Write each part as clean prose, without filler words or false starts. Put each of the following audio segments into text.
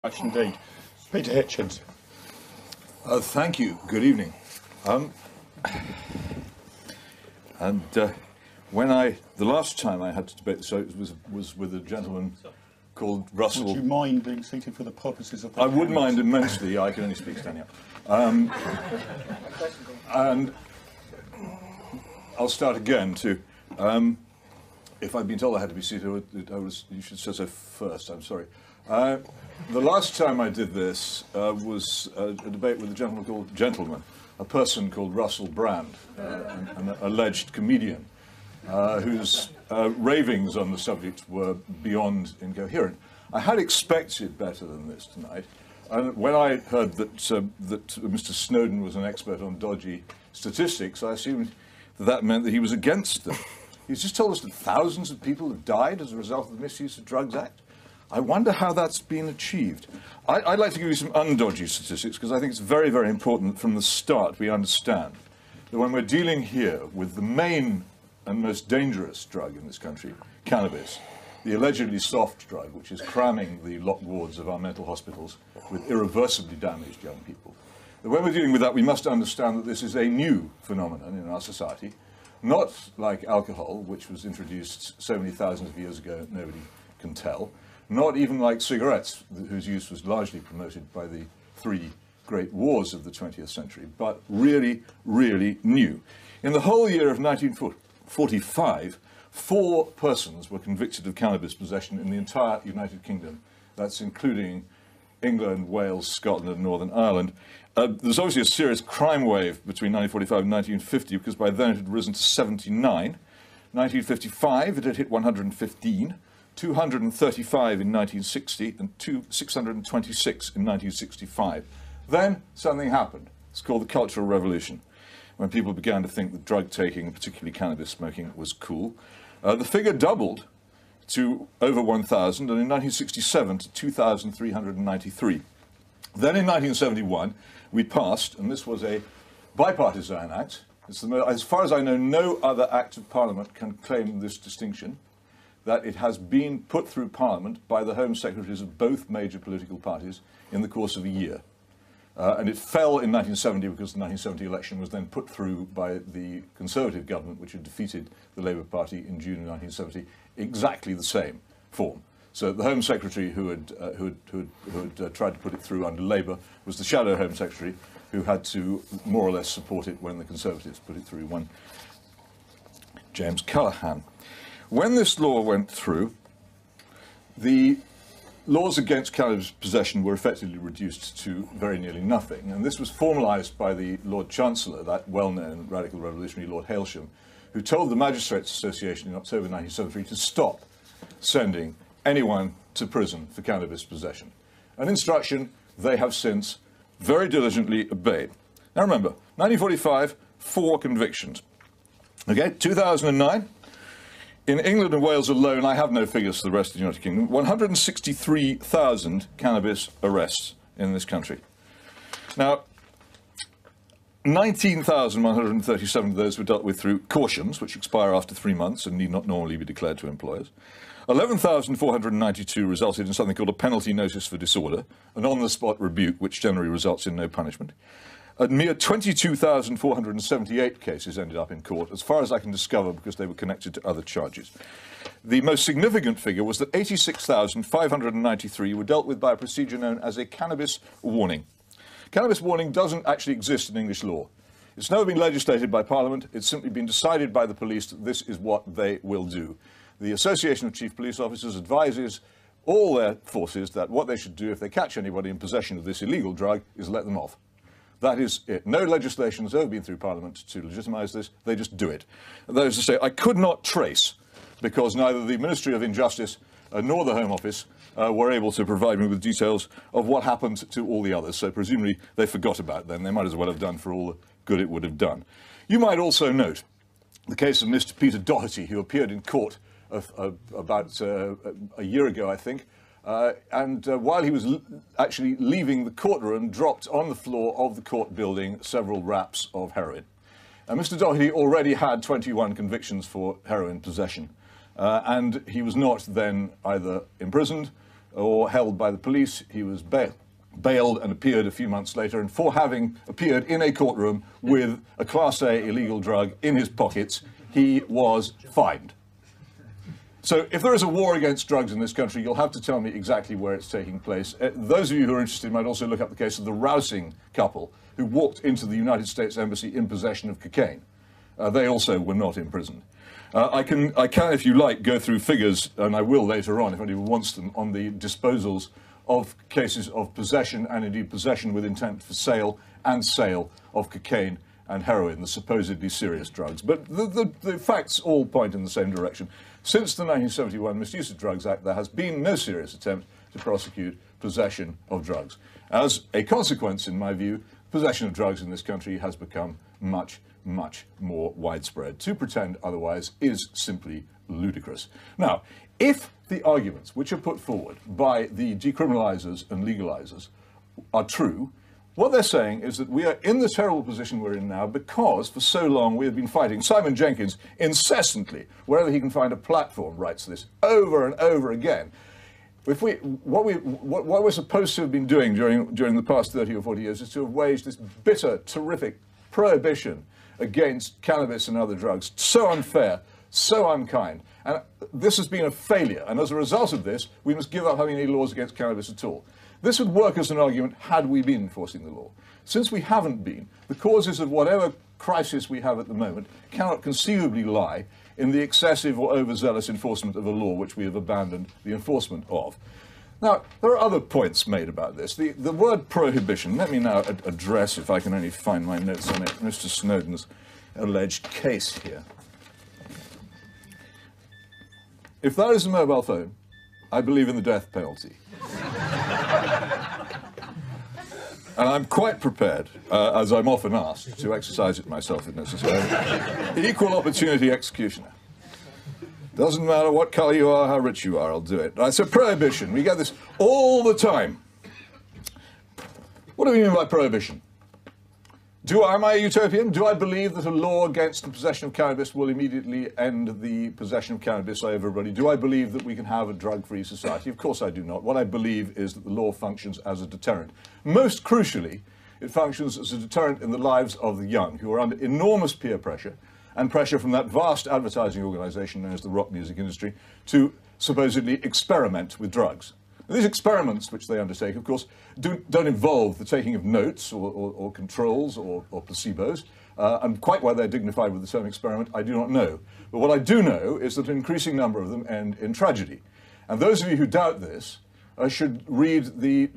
Much indeed. Peter Hitchens. Thank you. Good evening. The last time I had to debate this was with a gentleman called Russell. Would you mind being seated for the purposes of the I would mind immensely. I can only speak standing up. And I'll start again too. If I'd been told I had to be seated, you should say so first. I'm sorry. The last time I did this was a debate with a person called Russell Brand, an alleged comedian, whose ravings on the subject were beyond incoherent. I had expected better than this tonight, and when I heard that Mr. Snowden was an expert on dodgy statistics, I assumed that meant that he was against them. He's just told us that thousands of people have died as a result of the Misuse of Drugs Act. I wonder how that's been achieved. I'd like to give you some undodgy statistics, because I think it's very, very important that from the start we understand that when we're dealing here with the main and most dangerous drug in this country, cannabis, the allegedly soft drug, which is cramming the locked wards of our mental hospitals with irreversibly damaged young people, that when we're dealing with that, we must understand that this is a new phenomenon in our society, not like alcohol, which was introduced so many thousands of years ago, nobody can tell, not even like cigarettes, whose use was largely promoted by the three great wars of the 20th century, but really, really new. In the whole year of 1945, 4 persons were convicted of cannabis possession in the entire United Kingdom. That's including England, Wales, Scotland, and Northern Ireland. There's obviously a serious crime wave between 1945 and 1950, because by then it had risen to 79. 1955, it had hit 115. 235 in 1960 and 626 in 1965. Then something happened. It's called the Cultural Revolution, when people began to think that drug taking, particularly cannabis smoking, was cool. The figure doubled to over 1,000, and in 1967 to 2,393. Then in 1971, we passed, and this was a bipartisan act. As far as I know, no other act of Parliament can claim this distinction, that it has been put through Parliament by the Home Secretaries of both major political parties in the course of a year. And it fell in 1970 because the 1970 election was then put through by the Conservative government, which had defeated the Labour Party in June of 1970, exactly the same form. So the Home Secretary who had tried to put it through under Labour was the Shadow Home Secretary, who had to more or less support it when the Conservatives put it through, one James Callaghan. When this law went through, the laws against cannabis possession were effectively reduced to very nearly nothing, and this was formalised by the Lord Chancellor, that well-known radical revolutionary Lord Hailsham, who told the Magistrates Association in October 1973 to stop sending anyone to prison for cannabis possession, an instruction they have since very diligently obeyed. Now remember, 1945, 4 convictions. Okay, 2009, in England and Wales alone, I have no figures for the rest of the United Kingdom, 163,000 cannabis arrests in this country. Now, 19,137 of those were dealt with through cautions, which expire after 3 months and need not normally be declared to employers. 11,492 resulted in something called a penalty notice for disorder, an on-the-spot rebuke, which generally results in no punishment. A mere 22,478 cases ended up in court, as far as I can discover, because they were connected to other charges. The most significant figure was that 86,593 were dealt with by a procedure known as a cannabis warning. Cannabis warning doesn't actually exist in English law. It's never been legislated by Parliament. It's simply been decided by the police that this is what they will do. The Association of Chief Police Officers advises all their forces that what they should do if they catch anybody in possession of this illegal drug is let them off. That is it. No legislation has ever been through Parliament to legitimise this. They just do it. That is to say, I could not trace, because neither the Ministry of Injustice nor the Home Office were able to provide me with details of what happened to all the others. So presumably they forgot about them. They might as well have done for all the good it would have done. You might also note the case of Mr. Peter Doherty, who appeared in court about a year ago, I think, while he was actually leaving the courtroom, dropped on the floor of the court building several wraps of heroin. Mr. Doherty already had 21 convictions for heroin possession, and he was not then either imprisoned or held by the police. He was bailed and appeared a few months later, and for having appeared in a courtroom with a Class A illegal drug in his pockets, he was fined. So if there is a war against drugs in this country, you'll have to tell me exactly where it's taking place. Those of you who are interested might also look up the case of the Rousing couple who walked into the United States Embassy in possession of cocaine. They also were not imprisoned. I can, if you like, go through figures, and I will later on if anyone wants them, on the disposals of cases of possession and indeed possession with intent for sale and sale of cocaine and heroin, the supposedly serious drugs. But the facts all point in the same direction. Since the 1971 Misuse of Drugs Act, there has been no serious attempt to prosecute possession of drugs. As a consequence, in my view, possession of drugs in this country has become much, much more widespread. To pretend otherwise is simply ludicrous. Now, if the arguments which are put forward by the decriminalisers and legalisers are true, what they're saying is that we are in the terrible position we're in now because for so long we have been fighting. Simon Jenkins incessantly, wherever he can find a platform, writes this over and over again. If what we're supposed to have been doing during the past 30 or 40 years is to have waged this bitter, terrific prohibition against cannabis and other drugs. So unfair, so unkind. And this has been a failure. And as a result of this, we must give up having any laws against cannabis at all. This would work as an argument had we been enforcing the law. Since we haven't been, the causes of whatever crisis we have at the moment cannot conceivably lie in the excessive or overzealous enforcement of a law which we have abandoned the enforcement of. Now, there are other points made about this. The word prohibition, let me now address, if I can only find my notes on it, Mr. Snowden's alleged case here. If that is a mobile phone, I believe in the death penalty. And I'm quite prepared, as I'm often asked, to exercise it myself if necessary. Equal opportunity executioner. Doesn't matter what colour you are, how rich you are, I'll do it. So prohibition, we get this all the time. What do we mean by prohibition? Am I a utopian? Do I believe that a law against the possession of cannabis will immediately end the possession of cannabis by everybody? Do I believe that we can have a drug-free society? Of course I do not. What I believe is that the law functions as a deterrent. Most crucially, it functions as a deterrent in the lives of the young, who are under enormous peer pressure and pressure from that vast advertising organisation known as the rock music industry to supposedly experiment with drugs. These experiments which they undertake, of course, don't involve the taking of notes or controls or placebos, and quite why they're dignified with the term experiment, I do not know. But what I do know is that an increasing number of them end in tragedy. And those of you who doubt this should read the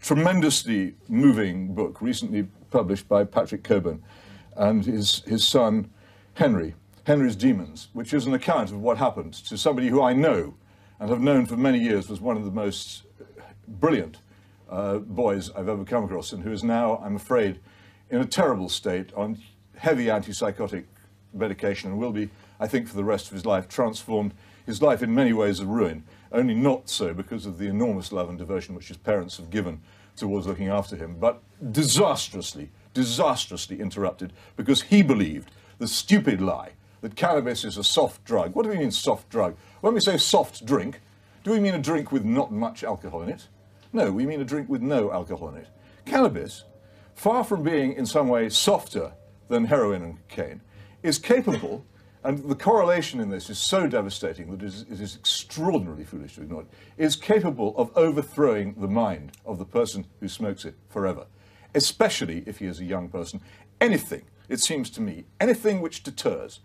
tremendously moving book recently published by Patrick Cockburn and his son Henry, Henry's Demons, which is an account of what happened to somebody who I know and have known for many years was one of the most brilliant boys I've ever come across, and who is now, I'm afraid, in a terrible state on heavy antipsychotic medication and will be, I think, for the rest of his life, transformed. His life in many ways a ruin, only not so because of the enormous love and devotion which his parents have given towards looking after him, but disastrously interrupted because he believed the stupid lie that cannabis is a soft drug. What do we mean soft drug? When we say soft drink, do we mean a drink with not much alcohol in it? No, we mean a drink with no alcohol in it. Cannabis, far from being in some way softer than heroin and cocaine, is capable, and the correlation in this is so devastating that it is extraordinarily foolish to ignore it, is capable of overthrowing the mind of the person who smokes it forever, especially if he is a young person. Anything, it seems to me, anything which deters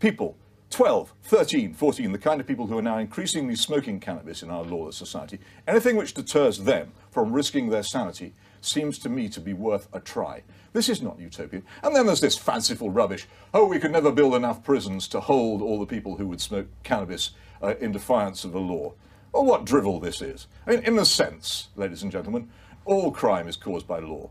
people 12, 13, 14, the kind of people who are now increasingly smoking cannabis in our lawless society, anything which deters them from risking their sanity seems to me to be worth a try. This is not utopian. And then there's this fanciful rubbish. Oh, we could never build enough prisons to hold all the people who would smoke cannabis in defiance of the law. Well, what drivel this is. I mean, in a sense, ladies and gentlemen, all crime is caused by law.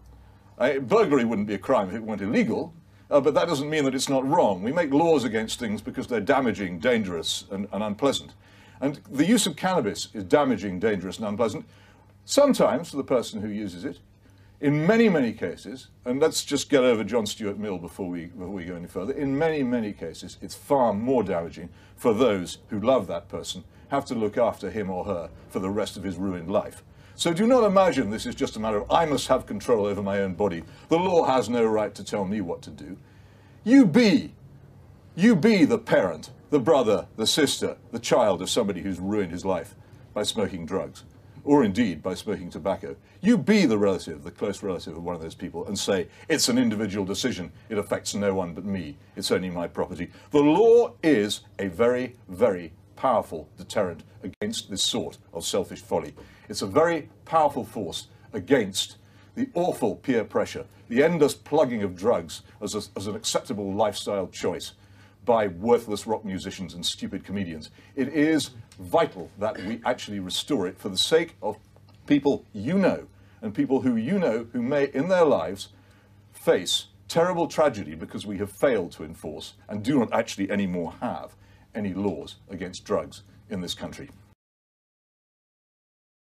Burglary wouldn't be a crime if it weren't illegal. But that doesn't mean that it's not wrong. We make laws against things because they're damaging, dangerous, and unpleasant. And the use of cannabis is damaging, dangerous, and unpleasant, sometimes for the person who uses it. In many, many cases, and let's just get over John Stuart Mill before we go any further, in many, many cases, it's far more damaging for those who love that person have to look after him or her for the rest of his ruined life. So do not imagine this is just a matter of I must have control over my own body. The law has no right to tell me what to do. You be the parent, the brother, the sister, the child of somebody who's ruined his life by smoking drugs, or indeed by smoking tobacco. You be the relative, the close relative of one of those people, and say, it's an individual decision, it affects no one but me, it's only my property. The law is a very, very powerful deterrent against this sort of selfish folly. It's a very powerful force against the awful peer pressure, the endless plugging of drugs as an acceptable lifestyle choice by worthless rock musicians and stupid comedians. It is vital that we actually restore it for the sake of people you know, and people who you know who may in their lives face terrible tragedy because we have failed to enforce and do not actually anymore have any laws against drugs in this country.